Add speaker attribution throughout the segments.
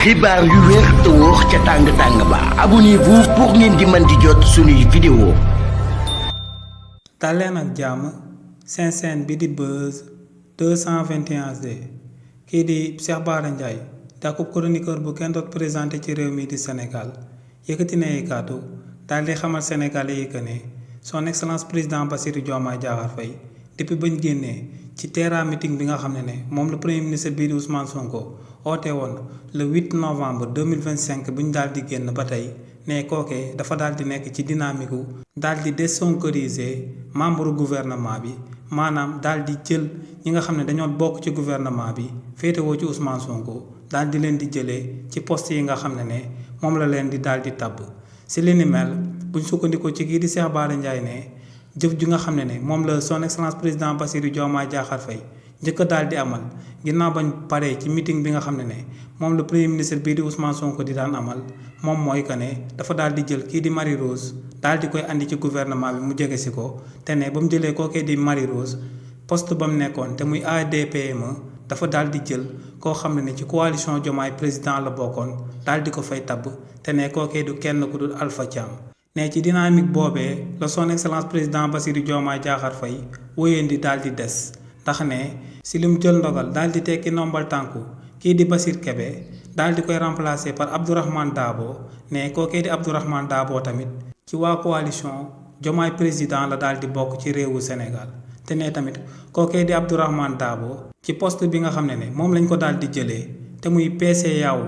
Speaker 1: xibaar yu wér te wóor ca tàng ba abonnez-vous pour ngeen di mën di jot suñuy vidéo.
Speaker 2: daleen ak jàmm seen chaîne bi di Buzz 221D kii di Cheikh Bara Ndiaye dakub chroniqueur bu kenn doot présenté ci réew mi di Sénégal yëkkati na ay kàddu daal di xamal Sénégalais yi que ne son excellence président Bassirou Diomaye Diakhar Faye depuis bañ génnee ci terrain meeting bi nga xam ne moom le premier ministre bii di Ousmane Sonko oote woon le 8 novembre 2025 bu ñu daal di génn ba tey ne kookee dafa daal di nekk ci dynamique gu daal di désonkoriser membre gouvernement bi maanaam daal di jël ñi nga xam ne dañoo bokk ci gouvernement bi féetewoo ci Ousmane Sonko daal di leen di jëlee ci poste yi nga xam ne moom la leen di daal di tabb si li ni mel buñ sukkandikoo ci kii di Cheikh Bara Ndiaye ne jëf ji nga xam ne moom la son excellence président Bassirou Diomaye Diakhar Faye njëkk daal di amal ginnaaw bañ paree ci meeting bi nga xam ne moom le premier ministre bii di Ousmane Sonko di daan amal moom mooy que ne dafa daal di jël kii di Marie Rose daal di koy andi ci gouvernement bi mu jege si ko te ne ba mu jëlee kookee di Marie Rose poste ba mu nekkoon te muy ADPME dafa daal di jël koo xam ne ci coalition Diomaye président la bokkoon daal di ko fay tabb te ne kookee du kenn ku dul Alpha Thiam. ne ci dynamique boobee la son excellence président Bassirou Diomaye Diakhar Faye wóyeendi daal di des ndax ne si li mu jël ndogal daal di tekki nombal tànku kii di Bassirou Kébé daal di koy remplacer par Abdourahmane Dabo ne kookee di Abdourahmane Dabo tamit ci waa coalition Diomaye président la daal di bokk ci réewu Sénégal te ne tamit kookee di Abdourahmane Dabo ci poste bi nga xam ne moom lañ ko daal di jëlee te muy PCAO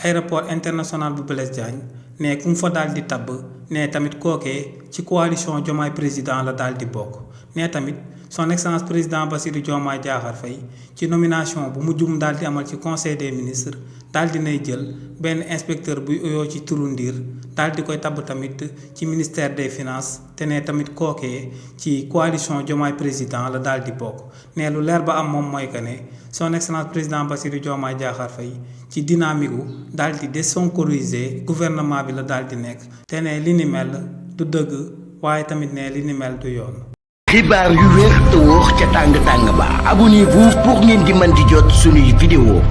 Speaker 2: aéroport international bu Blaise Diagne ne ku mu fa daal di tabb ne tamit kookee ci coalition Diomaye président la daal di bokk ne tamit son excellence président Bassirou Diomaye Diakhar Faye ci nomination bu mujjum daal di amal ci conseil des ministres daal di nay jël benn inspecteur buy uyoo ci turu Ndir daal di koy tabb tamit ci ministère des finances te ne tamit kookee ci coalition Diomaye président la daal di bokk ne lu leer ba am moom mooy que ne son excellence président Bassirou Diomaye Diakhar Faye ci dynamique gu daal di désonkoriser gouvernement bi la daal di nekk te ne li ni mel du dëgg waaye tamit ne li ni mel du yoon.
Speaker 1: xibaar yu wér te wóor ca tàng ba abonnez-vous pour ngeen di mën di jot suñuy vidéo.